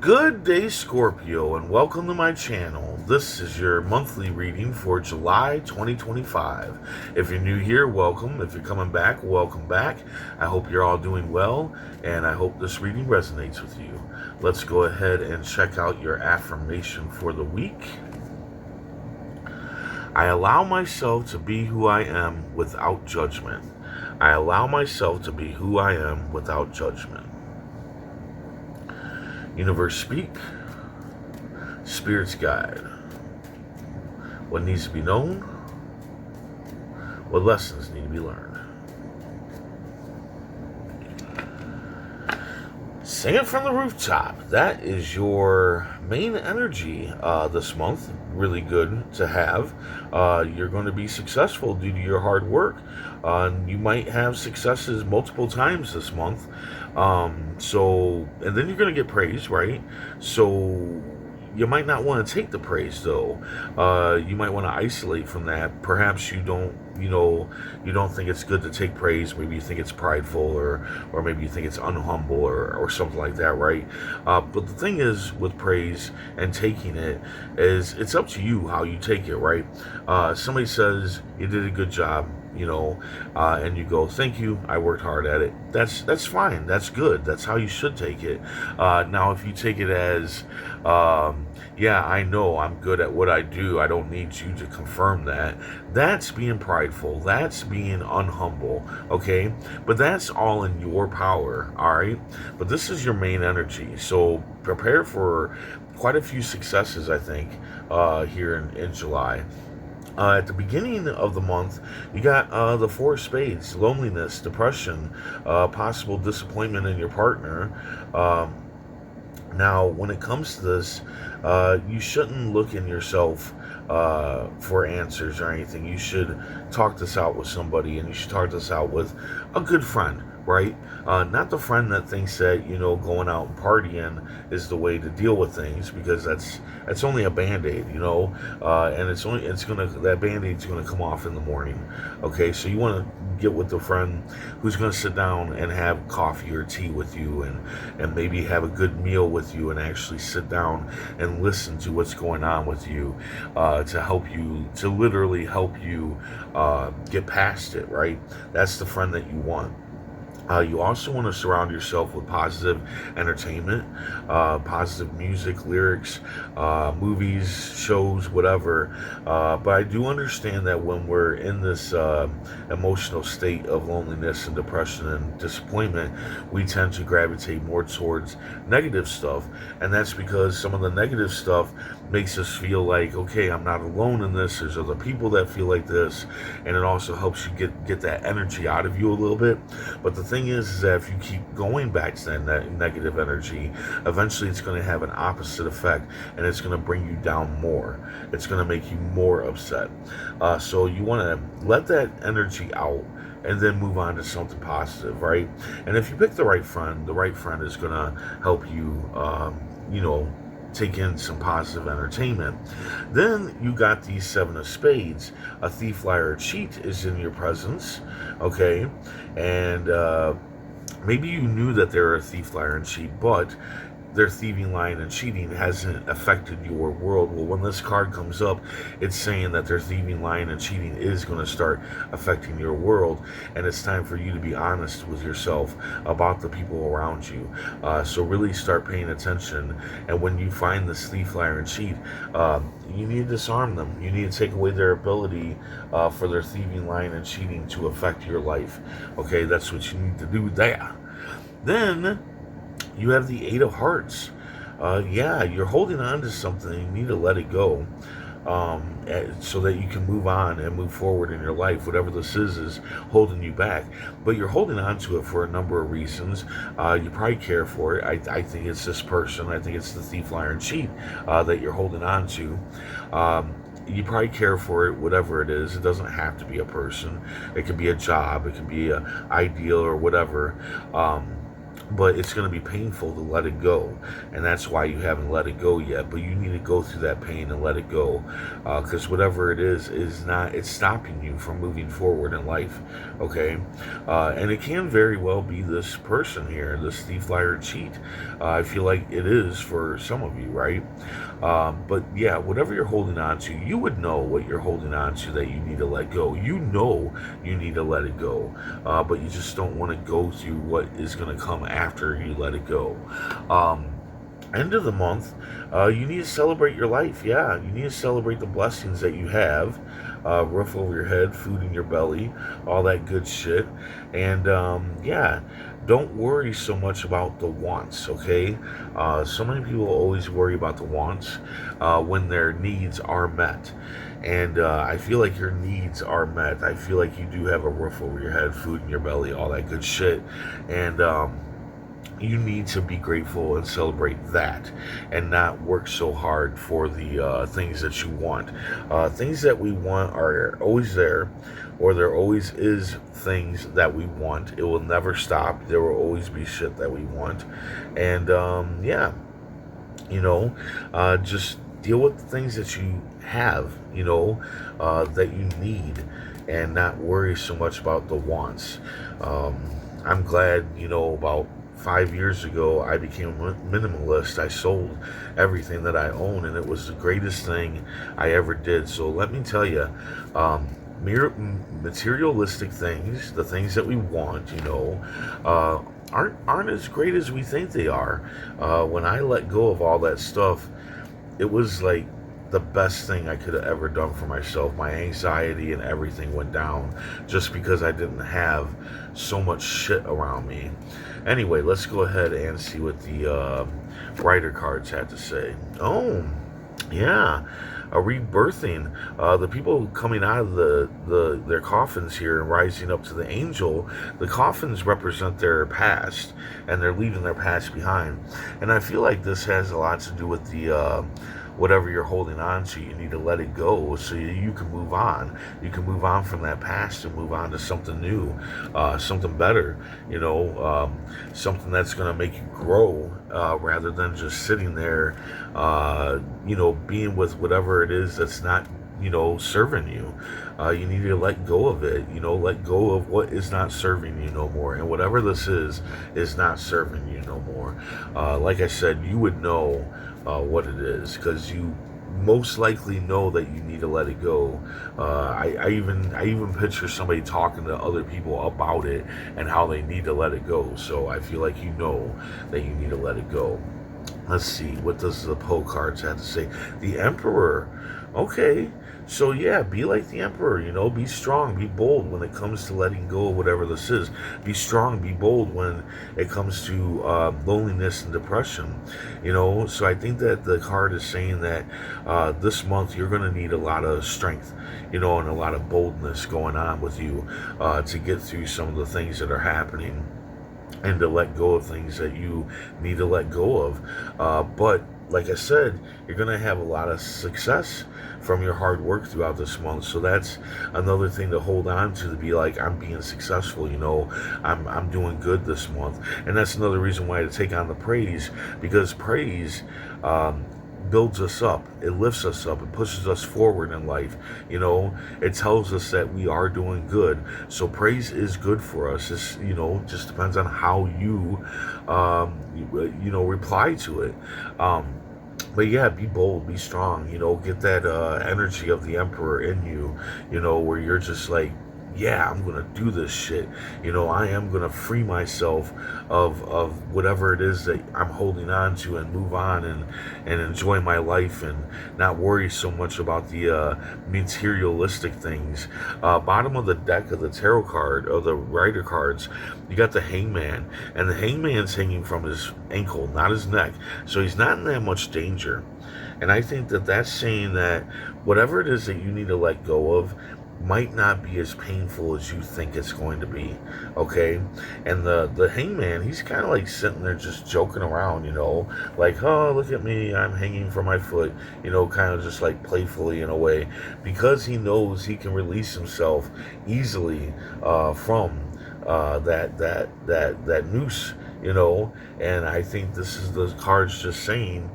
Good day, Scorpio, and welcome to my channel. This is your monthly reading for July 2025. If you're new here, welcome. If you're coming back, welcome back. I hope you're all doing well, and I hope this reading resonates with you. Let's go ahead and check out your affirmation for the week. I allow myself to be who I am without judgment. I allow myself to be who I am without judgment. Universe speak, spirits guide. What needs to be known? What lessons need to be learned? Sing it from the rooftop. That is your main energy this month. Really good to have. You're going to be successful due to your hard work. You might have successes multiple times this month. And then you're going to get praise, right? So you might not want to take the praise, though. You might want to isolate from that. Perhaps you don't think it's good to take praise. Maybe you think it's prideful, or maybe you think it's unhumble, or something like that, right? But the thing is with praise and taking it is it's up to you how you take it, right? Somebody says you did a good job, and you go, thank you, I worked hard at it. That's fine. That's good. That's how you should take it. Now, if you take it as, yeah, I know I'm good at what I do, I don't need you to confirm that. That's being prideful. That's being unhumble, okay? But that's all in your power, all right? But this is your main energy, so prepare for quite a few successes, I think, here in July. At the beginning of the month, you got the Four of Spades: loneliness, depression, possible disappointment in your partner. Now, when it comes to this, you shouldn't look in yourself for answers or anything. You should talk this out with somebody, and you should talk this out with a good friend, right? Not the friend that thinks that, going out and partying is the way to deal with things, because that's only a Band-Aid, and that Band-Aid's gonna come off in the morning. Okay, so you want to get with the friend who's going to sit down and have coffee or tea with you, and maybe have a good meal with you, and actually sit down and listen to what's going on with you, to literally help you get past it, right? That's the friend that you want. You also want to surround yourself with positive entertainment, positive music, lyrics, movies, shows, whatever. But I do understand that when we're in this emotional state of loneliness and depression and disappointment, we tend to gravitate more towards negative stuff. And that's because some of the negative stuff makes us feel like, okay, I'm not alone in this. There's other people that feel like this. And it also helps you get that energy out of you a little bit. But the thing is that if you keep going back to that negative energy, eventually it's going to have an opposite effect, and it's going to bring you down more. It's going to make you more upset. So you want to let that energy out and then move on to something positive, right? And if you pick the right friend is going to help you, take in some positive entertainment. Then you got the Seven of Spades. A thief, liar, or cheat is in your presence, okay? And maybe you knew that they're a thief, liar, and cheat, but their thieving, lying, and cheating hasn't affected your world. Well, when this card comes up, it's saying that their thieving, lying, and cheating is going to start affecting your world, and it's time for you to be honest with yourself about the people around you. So really start paying attention, and when you find this thief, liar, and cheat, you need to disarm them. You need to take away their ability for their thieving, lying, and cheating to affect your life. Okay, that's what you need to do there. Then you have the Eight of Hearts. You're holding on to something. You need to let it go, so that you can move on and move forward in your life. Whatever this is holding you back. But you're holding on to it for a number of reasons. You probably care for it. I think it's this person. I think it's the thief, liar, and cheat that you're holding on to. You probably care for it, whatever it is. It doesn't have to be a person. It could be a job. It could be an ideal or whatever. but it's going to be painful to let it go, and that's why you haven't let it go yet. But you need to go through that pain and let it go, because whatever it is not, it's stopping you from moving forward in life. Okay. And it can very well be this person here, this thief, liar, cheat. I feel like it is for some of you, right? But yeah, whatever you're holding on to, you would know what you're holding on to that you need to let go. You know you need to let it go, but you just don't want to go through what is going to come after you let it go. End of the month, you need to celebrate your life. Yeah, you need to celebrate the blessings that you have. Roof over your head, food in your belly, all that good shit. And yeah, don't worry so much about the wants, okay? So many people always worry about the wants when their needs are met. And I feel like your needs are met. I feel like you do have a roof over your head, food in your belly, all that good shit. And you need to be grateful and celebrate that, and not work so hard for the things that you want. Things that we want are always there, or there always is things that we want. It will never stop. There will always be shit that we want. And yeah, just deal with the things that you have, that you need, and not worry so much about the wants. I'm glad, about 5 years ago, I became a minimalist. I sold everything that I own, and it was the greatest thing I ever did. So let me tell you, materialistic things, the things that we want, aren't as great as we think they are. When I let go of all that stuff, it was like the best thing I could have ever done for myself. My anxiety and everything went down just because I didn't have so much shit around me. Anyway, let's go ahead and see what the writer cards had to say. Oh, yeah, a rebirthing. The people coming out of their coffins here and rising up to the angel. The coffins represent their past, and they're leaving their past behind. And I feel like this has a lot to do with the whatever you're holding on to. You need to let it go so you can move on. You can move on from that past and move on to something new, something better, something that's going to make you grow, rather than just sitting there, being with whatever it is that's not, serving you. You need to let go of it, let go of what is not serving you no more. And whatever this is not serving you no more. Like I said, you would know what it is, because you most likely know that you need to let it go. I even picture somebody talking to other people about it and how they need to let it go. So I feel like you know that you need to let it go. Let's see, what does the Poe cards have to say? The Emperor. Okay, so yeah, be like the Emperor, be strong, be bold when it comes to letting go of whatever this is. Be strong, be bold when it comes to loneliness and depression, So I think that the card is saying that this month you're going to need a lot of strength, and a lot of boldness going on with you to get through some of the things that are happening, and to let go of things that you need to let go of. But like I said, you're going to have a lot of success from your hard work throughout this month. So that's another thing to hold on to be like, I'm being successful, I'm doing good this month. And that's another reason why to take on the praise, because praise builds us up, it lifts us up, it pushes us forward in life. It tells us that we are doing good. So praise is good for us. It's, just depends on how you reply to it. But yeah, be bold, be strong, get that energy of the Emperor in you, where you're just like, yeah, I'm going to do this shit. I am going to free myself of whatever it is that I'm holding on to, and move on and enjoy my life, and not worry so much about the materialistic things. Bottom of the deck of the tarot card, of the writer cards, you got the Hangman, and the Hangman's hanging from his ankle, not his neck. So he's not in that much danger. And I think that that's saying that whatever it is that you need to let go of might not be as painful as you think it's going to be, okay? And the Hangman, he's kind of like sitting there just joking around, like, oh, look at me, I'm hanging from my foot, kind of just like playfully in a way, because he knows he can release himself easily from that noose, And I think this is the cards just saying,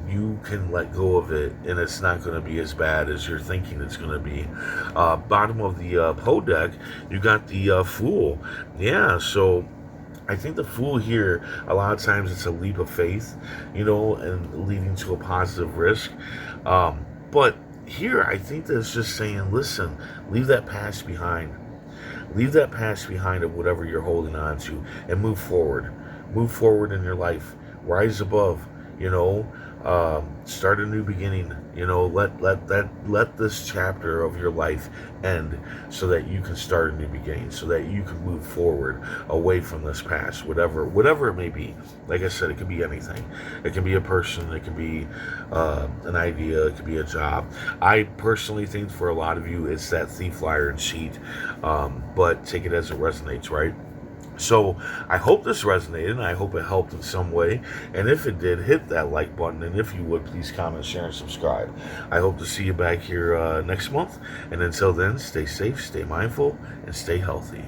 you can let go of it, and it's not going to be as bad as you're thinking it's going to be. Bottom of the Poe deck, you got the Fool. Yeah, so I think the Fool here, a lot of times it's a leap of faith, and leading to a positive risk. But here, I think that it's just saying, listen, leave that past behind. Leave that past behind of whatever you're holding on to and move forward. Move forward in your life. Rise above, start a new beginning. Let this chapter of your life end so that you can start a new beginning, so that you can move forward away from this past, whatever it may be. Like I said, it could be anything. It can be a person, it can be an idea, it could be a job. I personally think for a lot of you it's that thief, liar, and cheat, but take it as it resonates, right? So I hope this resonated, and I hope it helped in some way. And if it did, hit that like button. And if you would, please comment, share, and subscribe. I hope to see you back here next month. And until then, stay safe, stay mindful, and stay healthy.